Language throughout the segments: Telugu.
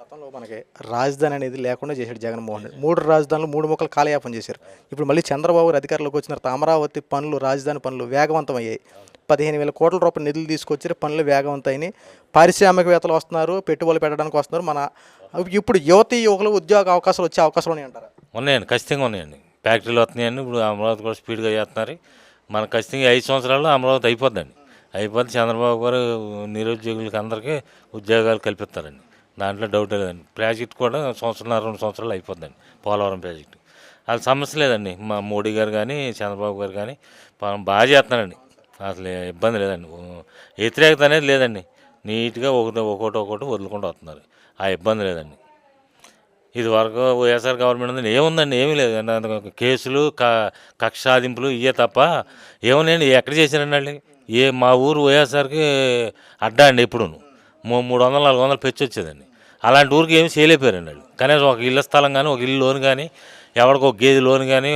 గతంలో మనకి రాజధాని అనేది లేకుండా చేశాడు జగన్మోహన్ రెడ్డి. 3 రాజధానులు 3 ముక్కలు కాలయాపన చేశారు. ఇప్పుడు మళ్ళీ చంద్రబాబు గారు అధికారంలోకి వచ్చిన తర్వాత అమరావతి పనులు, రాజధాని పనులు వేగవంతమయ్యాయి. 15,000 కోట్ల రూపాయల నిధులు తీసుకొచ్చారు. పనులు వేగవంతమైనాయి. పారిశ్రామికవేత్తలు వస్తున్నారు, పెట్టుబడులు పెట్టడానికి వస్తున్నారు. ఇప్పుడు యువతీ యువకులు ఉద్యోగ అవకాశాలు వచ్చే అవకాశాలు ఉన్నాయంటారా? ఉన్నాయండి, ఖచ్చితంగా ఉన్నాయండి. ఫ్యాక్టరీలు వస్తున్నాయండి. ఇప్పుడు అమరావతి కూడా స్పీడ్గా చేస్తున్నారు. మన ఖచ్చితంగా 5 సంవత్సరాల్లో అమరావతి అయిపోద్దండి. అయిపోతే చంద్రబాబు గారు నిరుద్యోగులకి అందరికీ ఉద్యోగాలు కల్పిస్తారండి. దాంట్లో డౌట్ లేదండి. ప్రాజెక్ట్ కూడా 2 సంవత్సరాలు అయిపోద్దండి. పోలవరం ప్రాజెక్టు అది సమస్య లేదండి. మా మోడీ గారు కానీ చంద్రబాబు గారు కానీ బాగా చేస్తున్నారండి. అసలు ఇబ్బంది లేదండి. వ్యతిరేకత అనేది లేదండి. నీట్గా ఒకటి వదులుకుంటూ వస్తున్నారు. ఆ ఇబ్బంది లేదండి. ఇది వరకు వైఎస్ఆర్ గవర్నమెంట్ ఉంది ఏముందండి, ఏమీ లేదు. కేసులు కక్ష సాధింపులు ఇవే తప్ప ఏమున్నాయండి. ఎక్కడ చేశారండి వాళ్ళు? మా ఊరు వైఎస్ఆర్కి అడ్డా అండి. ఎప్పుడు 300-400 పెంచి వచ్చేదండి. అలాంటి ఊరికి ఏమి చేయలేకపోయారండి వాళ్ళు. కనీసం ఒక ఇళ్ళ స్థలం కానీ, ఒక ఇల్లు లోన్ కానీ, ఎవరికి ఒక గేదె లోన్ కానీ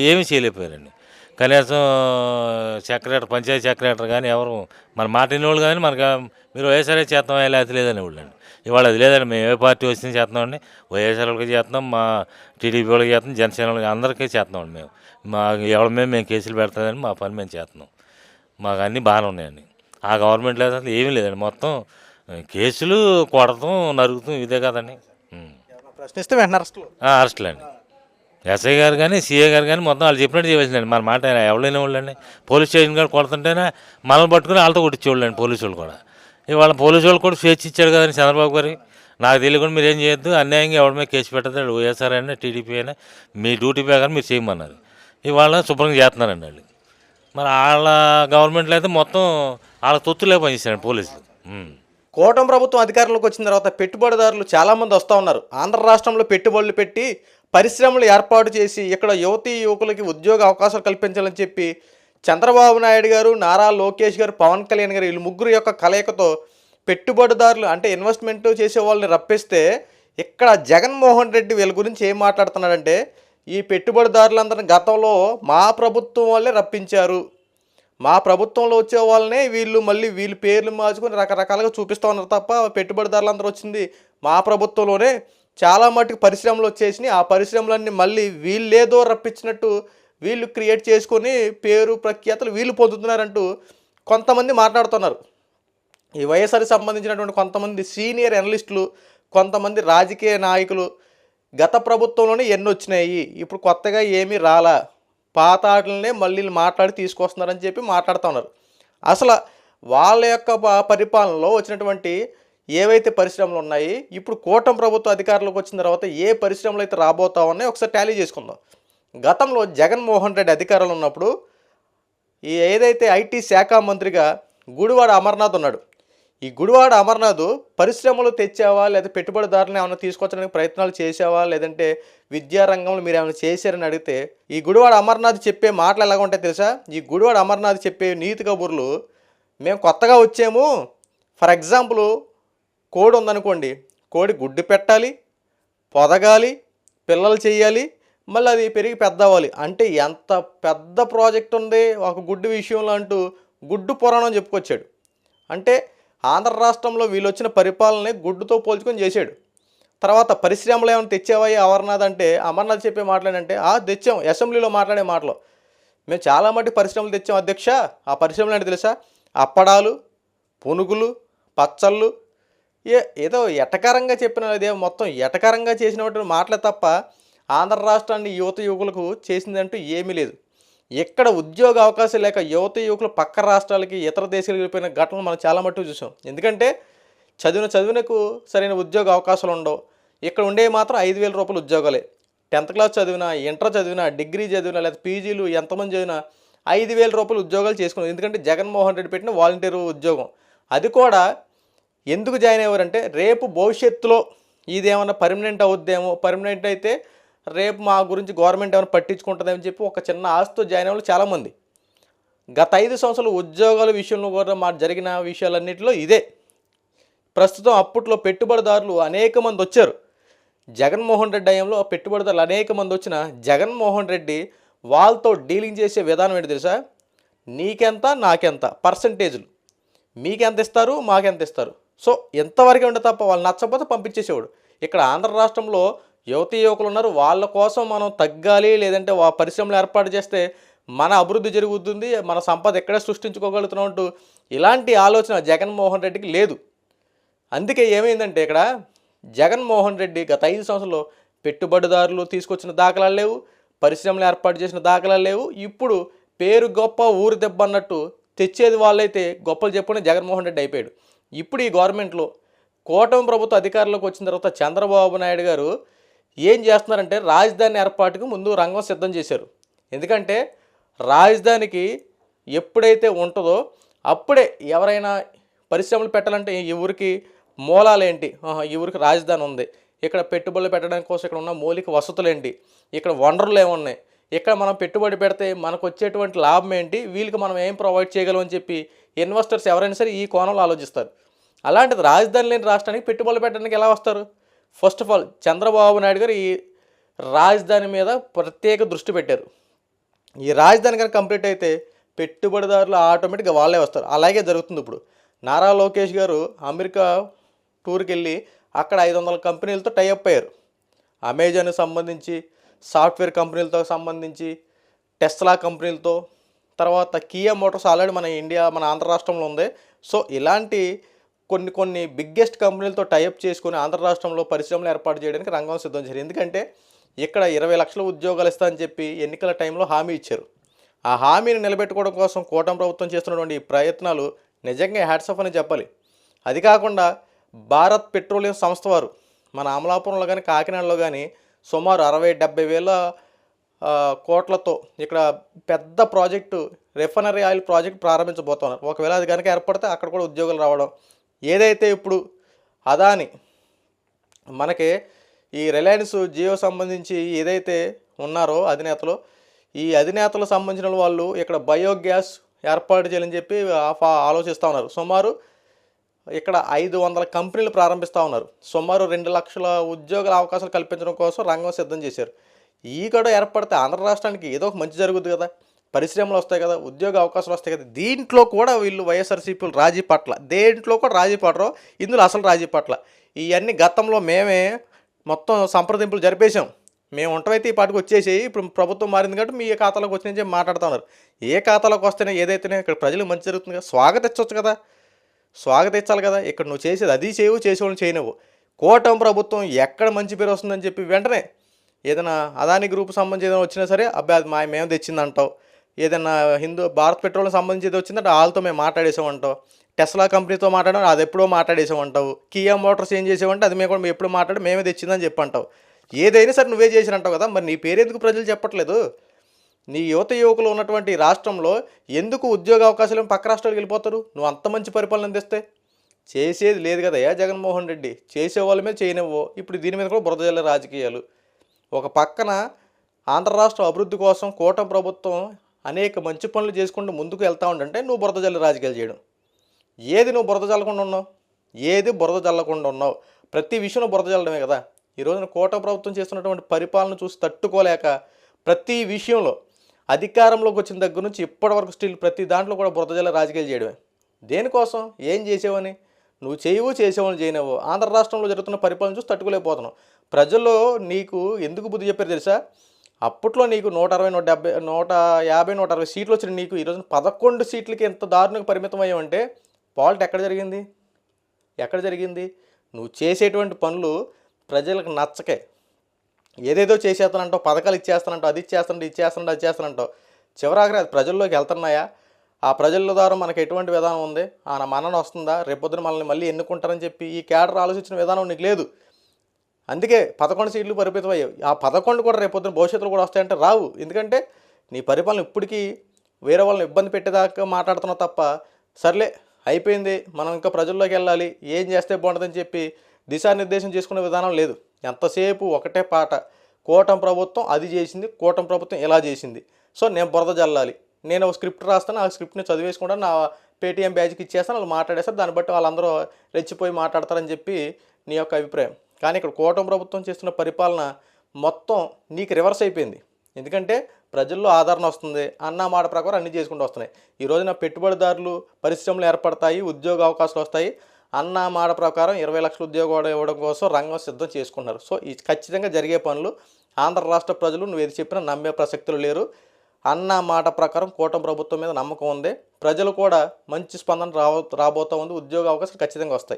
ఏమీ చేయలేకపోయారండి. కనీసం పంచాయతీ సెక్రటరీ కానీ ఎవరు మన మాట వినేవాళ్ళు కానీ మనకు మీరు వైఎస్ఆర్ఏ చేస్తామా లేకపోతే లేదని వాళ్ళండి. ఇవాళ అది లేదండి. మేము ఏ పార్టీ వచ్చినా చేస్తున్నామండి. వైఎస్ఆర్ వాళ్ళకి చేస్తున్నాం, మా టీడీపీ వాళ్ళకి చేస్తున్నాం, జనసేన వాళ్ళకి అందరికీ చేస్తున్నామండి. ఎవరి మేము కేసులు పెడతామని మా పని మేము చేస్తున్నాం. మాకు అన్నీ బాగానే ఉన్నాయండి. ఆ గవర్నమెంట్ లేదు అసలు ఏమీ లేదండి. మొత్తం కేసులు కొడతాం, నరుగుతాం, ఇదే కదండి. ప్రశ్నిస్తే వెంటనే అరెస్టులు అండి. ఎస్ఐ గారు కానీ సిఐ గారు కానీ మొత్తం వాళ్ళు చెప్పినట్టు చేయవలసిందండి. మన మాట ఎవరైనా వాళ్ళండి. పోలీస్ స్టేషన్ కూడా కొడుతుంటేనే మనల్ని పట్టుకుని వాళ్ళతో కొట్టించేవాళ్ళండి పోలీసు వాళ్ళు కూడా. ఇవాళ పోలీసు వాళ్ళు కూడా స్వేచ్ఛ ఇచ్చాడు కదండి చంద్రబాబు గారు. నాకు తెలియకుండా మీరు ఏం చేయొద్దు, అన్యాయంగా ఎవరి మీద కేసు పెట్టద్దు, వైఎస్ఆర్ అయినా టీడీపీ అయినా మీ డ్యూటీ ప్రకారం మీరు చేయమన్నారు. ఇవాళ శుభ్రంగా చేస్తున్నారండి వాళ్ళు. మరి వాళ్ళ గవర్నమెంట్లో అయితే మొత్తం వాళ్ళ తొత్తులే పనిచేశారండి పోలీసులు. కూటమి ప్రభుత్వం అధికారంలోకి వచ్చిన తర్వాత పెట్టుబడిదారులు చాలామంది వస్తూ ఉన్నారు. ఆంధ్ర రాష్ట్రంలో పెట్టుబడులు పెట్టి పరిశ్రమలు ఏర్పాటు చేసి ఇక్కడ యువతీ యువకులకి ఉద్యోగ అవకాశాలు కల్పించాలని చెప్పి చంద్రబాబు నాయుడు గారు, నారా లోకేష్ గారు, పవన్ కళ్యాణ్ గారు వీళ్ళు ముగ్గురు యొక్క కలయికతో పెట్టుబడిదారులు అంటే ఇన్వెస్ట్మెంట్ చేసే వాళ్ళని రప్పిస్తే ఇక్కడ జగన్మోహన్ రెడ్డి వీళ్ళ గురించి ఏం మాట్లాడుతున్నాడంటే ఈ పెట్టుబడిదారులందరినీ గతంలో మా ప్రభుత్వం వాళ్ళే రప్పించారు, మా ప్రభుత్వంలో వచ్చే వాళ్ళనే వీళ్ళు మళ్ళీ వీళ్ళ పేర్లు మార్చుకొని రకరకాలుగా చూపిస్తూ ఉన్నారు తప్ప పెట్టుబడిదారులందరూ వచ్చింది మా ప్రభుత్వంలోనే. చాలా మటుకు పరిశ్రమలు వచ్చేసినాయి. ఆ పరిశ్రమలన్నీ మళ్ళీ వీళ్ళేదో రప్పించినట్టు వీళ్ళు క్రియేట్ చేసుకొని పేరు ప్రఖ్యాతలు వీళ్ళు పొందుతున్నారంటూ కొంతమంది మాట్లాడుతున్నారు. ఈ వైఎస్ఆర్కి సంబంధించినటువంటి కొంతమంది సీనియర్ అనలిస్టులు, కొంతమంది రాజకీయ నాయకులు గత ప్రభుత్వంలోనే ఎన్ని వచ్చినాయి, ఇప్పుడు కొత్తగా ఏమీ రాలా, పాత ఆటలనే మళ్ళీ మాట్లాడి తీసుకొస్తున్నారని చెప్పి మాట్లాడుతూ ఉన్నారు. అసలు వాళ్ళ యొక్క పరిపాలనలో వచ్చినటువంటి ఏవైతే పరిశ్రమలు ఉన్నాయి, ఇప్పుడు కూటమి ప్రభుత్వ అధికారంలోకి వచ్చిన తర్వాత ఏ పరిశ్రమలు అయితే రాబోతా ఉన్నాయో ఒకసారి టాలీ చేసుకుందాం. గతంలో జగన్మోహన్ రెడ్డి అధికారంలో ఉన్నప్పుడు ఏదైతే ఐటీ శాఖ మంత్రిగా గుడివాడ అమర్నాథ్ ఉన్నాడు. ఈ గుడివాడ అమర్నాథ్ పరిశ్రమలు తెచ్చావా లేదా పెట్టుబడిదారులను ఏమైనా తీసుకొచ్చడానికి ప్రయత్నాలు చేసావా లేదంటే విద్యారంగంలో మీరు ఏమైనా చేశారని అడిగితే ఈ గుడివాడ అమర్నాథ్ చెప్పే మాటలు ఎలాగ ఉంటాయో తెలుసా? ఈ గుడివాడ అమర్నాథ్ చెప్పే నీతి కబుర్లు, మేము కొత్తగా వచ్చాము, ఫర్ ఎగ్జాంపుల్ కోడి ఉందనుకోండి, కోడి గుడ్డు పెట్టాలి, పొదగాలి, పిల్లలు చేయాలి, మళ్ళీ అది పెరిగి పెద్ద అవ్వాలి. అంటే ఎంత పెద్ద ప్రాజెక్ట్ ఉంది ఒక గుడ్డు విషయంలో అంటూ గుడ్డు పురాణం చెప్పుకొచ్చాడు. అంటే ఆంధ్ర రాష్ట్రంలో వీళ్ళు వచ్చిన పరిపాలనని గుడ్డుతో పోల్చుకొని చేశాడు. తర్వాత పరిశ్రమలు ఏమైనా తెచ్చావా అమర్నాథ్ అంటే అమర్నాథ్ చెప్పే మాట్లాడంటే తెచ్చాం, అసెంబ్లీలో మాట్లాడే మాటలు మేము చాలా మట్టి పరిశ్రమలు తెచ్చాం అధ్యక్ష. ఆ పరిశ్రమలు అంటే తెలుసా? అప్పడాలు, పునుగులు, పచ్చళ్ళు, ఏదో ఎటకారంగా చెప్పిన అదే మొత్తం ఎటకారంగా చేసినటువంటి మాటలే తప్ప ఆంధ్ర రాష్ట్రాన్ని యువకులకు చేసిందంటూ ఏమీ లేదు. ఎక్కడ ఉద్యోగ అవకాశం లేక యువకులు పక్క రాష్ట్రాలకి ఇతర దేశాలకు వెళ్ళిపోయిన ఘటనలు మనం చాలా మట్టుకు చూసాం. ఎందుకంటే చదువునకు సరైన ఉద్యోగ అవకాశాలు ఉండవు. ఇక్కడ ఉండేవి మాత్రం 5,000 రూపాయలు ఉద్యోగాలే. 10th క్లాస్ చదివినా, ఇంటర్ చదివినా, డిగ్రీ చదివినా లేదా పీజీలు ఎంతమంది చదివినా 5,000 రూపాయలు ఉద్యోగాలు చేసుకున్నారు. ఎందుకంటే జగన్మోహన్ రెడ్డి పెట్టిన వాలంటీర్ ఉద్యోగం. అది కూడా ఎందుకు జాయిన్ అయ్యారంటే రేపు భవిష్యత్తులో ఇదేమన్నా పర్మనెంట్ అవుద్దేమో, పర్మనెంట్ అయితే రేపు మా గురించి గవర్నమెంట్ ఏమైనా పట్టించుకుంటుందని చెప్పి ఒక చిన్న ఆశతో జాయిన్ అయ్యే వాళ్ళు చాలామంది. గత 5 సంవత్సరాలు ఉద్యోగాల విషయంలో కూడా జరిగిన విషయాలన్నింటిలో ఇదే. ప్రస్తుతం అప్పట్లో పెట్టుబడిదారులు అనేక మంది వచ్చారు. జగన్మోహన్ రెడ్డి హయాంలో పెట్టుబడిదారులు అనేక మంది వచ్చిన జగన్మోహన్ రెడ్డి వాళ్ళతో డీలింగ్ చేసే విధానం ఏంటి తెలుసా? నీకెంత నాకెంత పర్సంటేజ్లు, మీకెంత ఇస్తారు మాకెంత ఇస్తారు, సో ఎంతవరకే ఉంటే తప్ప వాళ్ళు నచ్చకపోతే పంపించేసేవాడు. ఇక్కడ ఆంధ్ర రాష్ట్రంలో యువతీ యువకులు ఉన్నారు, వాళ్ళ కోసం మనం తగ్గాలి, లేదంటే పరిశ్రమలు ఏర్పాటు చేస్తే మన అభివృద్ధి జరుగుతుంది, మన సంపద ఎక్కడే సృష్టించుకోగలుగుతున్నాం అంటూ ఇలాంటి ఆలోచన జగన్మోహన్ రెడ్డికి లేదు. అందుకే ఏమైందంటే ఇక్కడ జగన్మోహన్ రెడ్డి గత 5 సంవత్సరాల్లో పెట్టుబడిదారులు తీసుకొచ్చిన దాఖలాలు లేవు, పరిశ్రమలు ఏర్పాటు చేసిన దాఖలాలు లేవు. ఇప్పుడు పేరు గొప్ప ఊరు దెబ్బ అన్నట్టు తెచ్చేది వాళ్ళైతే గొప్పలు చెప్పుకుని జగన్మోహన్ రెడ్డి అయిపోయాడు. ఇప్పుడు ఈ గవర్నమెంట్లో కూటమి ప్రభుత్వ అధికారంలోకి వచ్చిన తర్వాత చంద్రబాబు నాయుడు గారు ఏం చేస్తున్నారంటే రాజధాని ఏర్పాటుకు ముందు రంగం సిద్ధం చేశారు. ఎందుకంటే రాజధానికి ఎప్పుడైతే ఉంటుందో అప్పుడే ఎవరైనా పరిశ్రమలు పెట్టాలంటే ఈ ఊరికి మూలాలు ఏంటి, ఈ ఊరికి రాజధాని ఉంది, ఇక్కడ పెట్టుబడులు పెట్టడానికి కోసం ఇక్కడ ఉన్న మౌలిక వసతులు ఏంటి, ఇక్కడ వనరులు ఏమున్నాయి, ఇక్కడ మనం పెట్టుబడి పెడితే మనకు వచ్చేటువంటి లాభం ఏంటి, వీళ్ళకి మనం ఏం ప్రొవైడ్ చేయగలం అని చెప్పి ఇన్వెస్టర్స్ ఎవరైనా సరే ఈ కోణంలో ఆలోచిస్తారు. అలాంటిది రాజధాని లేని రాష్ట్రానికి పెట్టుబడులు పెట్టడానికి ఎలా వస్తారు? First of all Chandrababu Naidu గారు ఈ రాజధాని మీద ప్రత్యేక దృష్టి పెట్టారు. ఈ రాజధాని కనుక కంప్లీట్ అయితే పెట్టుబడిదారులు ఆటోమేటిక్గా వాళ్ళే వస్తారు. అలాగే జరుగుతుంది. ఇప్పుడు నారా లోకేష్ గారు అమెరికా టూర్కి వెళ్ళి అక్కడ 500 కంపెనీలతో టైఅప్ అయ్యారు. అమెజాన్కి సంబంధించి, సాఫ్ట్వేర్ కంపెనీలతో సంబంధించి, టెస్లా కంపెనీలతో, తర్వాత కియా మోటార్స్ ఆల్రెడీ మన ఆంధ్ర రాష్ట్రంలో ఉంది. సో ఇలాంటి కొన్ని బిగ్గెస్ట్ కంపెనీలతో టైఅప్ చేసుకుని ఆంధ్ర రాష్ట్రంలో పరిశ్రమలు ఏర్పాటు చేయడానికి రంగం సిద్ధం చేశారు. ఎందుకంటే ఇక్కడ 20 లక్షల ఉద్యోగాలు ఇస్తామని చెప్పి ఎన్నికల టైంలో హామీ ఇచ్చారు. ఆ హామీని నిలబెట్టుకోవడం కోసం కూటమి ప్రభుత్వం చేస్తున్నటువంటి ఈ ప్రయత్నాలు నిజంగా హ్యాట్స్ ఆఫ్ అని చెప్పాలి. అది కాకుండా భారత్ పెట్రోలియం సంస్థ వారు మన అమలాపురంలో కానీ కాకినాడలో కానీ సుమారు 60-70 వేల కోట్లతో ఇక్కడ పెద్ద ప్రాజెక్టు రిఫైనరీ ఆయిల్ ప్రాజెక్ట్ ప్రారంభించబోతున్నారు. ఒకవేళ అది కనుక ఏర్పడితే అక్కడ కూడా ఉద్యోగాలు రావడం, ఏదైతే ఇప్పుడు అదాని మనకి ఈ రిలయన్స్ జియో సంబంధించి ఏదైతే ఉన్నారో అధినేతలు, ఈ అధినేతలకు సంబంధించిన వాళ్ళు ఇక్కడ బయోగ్యాస్ ఏర్పాటు చేయాలని చెప్పి ఆలోచిస్తూ ఉన్నారు. సుమారు ఇక్కడ 500 కంపెనీలు ప్రారంభిస్తూ ఉన్నారు. సుమారు 2 లక్షల ఉద్యోగాల అవకాశాలు కల్పించడం కోసం రంగం సిద్ధం చేశారు. ఈ కూడా ఏర్పడితే ఆంధ్ర రాష్ట్రానికి ఏదో ఒక మంచి జరుగుతుంది కదా, పరిశ్రమలు వస్తాయి కదా, ఉద్యోగ అవకాశాలు వస్తాయి కదా. దీంట్లో కూడా వీళ్ళు వైఎస్ఆర్సీపీలు రాజీ పట్ల, దేంట్లో కూడా రాజీ పడరు, ఇందులో అసలు రాజీ పట్ల. ఇవన్నీ గతంలో మేమే మొత్తం సంప్రదింపులు జరిపేశాం, మేము ఉంటమైతే ఈ పాటికి వచ్చేసేయి, ఇప్పుడు ప్రభుత్వం మారింది కాబట్టి మీ ఖాతాలోకి వచ్చినాయని చెప్పి మాట్లాడుతున్నారు. ఏ ఖాతాలోకి వస్తేనే ఏదైతేనే ఇక్కడ ప్రజలకు మంచి జరుగుతుంది కదా, స్వాగతించవచ్చు కదా, స్వాగతించాలి కదా. ఇక్కడ నువ్వు చేసేది అది చేసేవాళ్ళని చేయనివ్వు. కూటమి ప్రభుత్వం ఎక్కడ మంచి పేరు వస్తుందని చెప్పి వెంటనే ఏదైనా అదాని గ్రూప్ సంబంధించి ఏదైనా వచ్చినా సరే అబ్బాయి అది మేము తెచ్చిందంటావు, ఏదైనా భారత్ పెట్రోల్కి సంబంధించి ఏదో వచ్చిందంటే వాళ్ళతో మేము మాట్లాడేసామంటావు, టెస్లా కంపెనీతో మాట్లాడాం అది ఎప్పుడో మాట్లాడేసామంటావు, కియా మోటార్స్ ఏం చేసామంటే అది మేము కూడా ఎప్పుడు మాట్లాడి మేమే తెచ్చిందని చెప్పంటావు. ఏదైనా సరే నువ్వే చేసినంటావు కదా, మరి నీ పేరు ఎందుకు ప్రజలు చెప్పట్లేదు? నీ యువకులు ఉన్నటువంటి రాష్ట్రంలో ఎందుకు ఉద్యోగ అవకాశాలు పక్క రాష్ట్రాలకు వెళ్ళిపోతారు? నువ్వు అంత మంచి పరిపాలన అందిస్తే చేసేది లేదు కదా జగన్మోహన్ రెడ్డి, చేసే వాళ్ళ మీద చేయనివ్వో. ఇప్పుడు దీని మీద కూడా బురద జల్లే రాజకీయాలు. ఒక పక్కన ఆంధ్ర రాష్ట్ర అభివృద్ధి కోసం కూటమి ప్రభుత్వం అనేక మంచి పనులు చేసుకుంటూ ముందుకు వెళ్తూ ఉండంటే నువ్వు బురద జల్లే రాజకీయాలు చేయడం. ఏది నువ్వు బురద జల్లకుండా ఉన్నావు? ఏది బురద జల్లకుండా ఉన్నావు? ప్రతి విషయంలో బురద జల్లడమే కదా. ఈ రోజున కూటమి ప్రభుత్వం చేస్తున్నటువంటి పరిపాలన చూసి తట్టుకోలేక ప్రతి విషయంలో అధికారంలోకి వచ్చిన దగ్గర నుంచి ఇప్పటివరకు స్టిల్ ప్రతి దాంట్లో కూడా బురద జల్లే రాజకీయాలు చేయడమే. దేనికోసం? ఏం చేసేవని? నువ్వు చేసేవాళ్ళు చేయనివ్వు. ఆంధ్ర రాష్ట్రంలో జరుగుతున్న పరిపాలన చూసి తట్టుకోలేకపోతున్నావు. ప్రజల్లో నీకు ఎందుకు బుద్ధి చెప్పారు తెలుసా? అప్పట్లో నీకు 160, 170, 150, 160 సీట్లు వచ్చిన నీకు ఈరోజు 11 సీట్లకి ఎంత దారుణంగా పరిమితం అయ్యామంటే పాలిట్ ఎక్కడ జరిగింది? నువ్వు చేసేటువంటి పనులు ప్రజలకు నచ్చకే ఏదేదో చేసేస్తానంటావు, పథకాలు ఇచ్చేస్తానంటావు, అది ఇచ్చేస్తానంటావు. చివరాఖరి అది ప్రజల్లోకి వెళ్తున్నాయా? ఆ ప్రజల ద్వారా మనకు ఎటువంటి విధానం ఉంది? ఆ మనన వస్తుందా? రేపొద్దున మనల్ని మళ్ళీ ఎన్నుకుంటారని చెప్పి ఈ క్యాడర్ ఆలోచించిన విధానం నీకు లేదు. అందుకే 11 సీట్లు పరిమితం అయ్యావు. ఆ 11 కూడా రేపొద్దున భవిష్యత్తులో కూడా వస్తాయంటే రావు. ఎందుకంటే నీ పరిపాలన ఇప్పటికీ వేరే వాళ్ళని ఇబ్బంది పెట్టేదాకా మాట్లాడుతున్నావు తప్ప, సర్లే అయిపోయింది మనం ఇంకా ప్రజల్లోకి వెళ్ళాలి, ఏం చేస్తే బాగుంటుందని చెప్పి దిశానిర్దేశం చేసుకునే విధానం లేదు. ఎంతసేపు ఒకటే పాట, కూటమి ప్రభుత్వం అది చేసింది, కూటమి ప్రభుత్వం ఇలా చేసింది, సో నేను బురద జల్లాలి, నేను ఒక స్క్రిప్ట్ రాస్తాను, ఆ స్క్రిప్ట్ని చదివేసుకుంటాను, నా పేటీఎం బ్యాచ్కి ఇచ్చేస్తాను, వాళ్ళు మాట్లాడేస్తారు, దాన్ని బట్టి వాళ్ళందరూ రెచ్చిపోయి మాట్లాడతారని చెప్పి నీ యొక్క అభిప్రాయం. కానీ ఇక్కడ కూటమి ప్రభుత్వం చేస్తున్న పరిపాలన మొత్తం నీకు రివర్స్ అయిపోయింది. ఎందుకంటే ప్రజల్లో ఆదరణ వస్తుంది, అన్న మాట ప్రకారం అన్నీ చేసుకుంటూ వస్తున్నాయి. ఈ రోజున పెట్టుబడిదారులు, పరిశ్రమలు ఏర్పడతాయి, ఉద్యోగ అవకాశాలు వస్తాయి. అన్న మాట ప్రకారం 20 లక్షల ఉద్యోగాలు ఇవ్వడం కోసం రంగం సిద్ధం చేసుకున్నారు. సో ఈ ఖచ్చితంగా జరిగే పనులు. ఆంధ్ర రాష్ట్ర ప్రజలు నువ్వు ఏది చెప్పినా నమ్మే ప్రసక్తులు లేరు. అన్న మాట ప్రకారం కూటమి ప్రభుత్వం మీద నమ్మకం ఉంది. ప్రజలు కూడా మంచి స్పందన రాబోతూ ఉంది. ఉద్యోగ అవకాశాలు ఖచ్చితంగా వస్తాయి.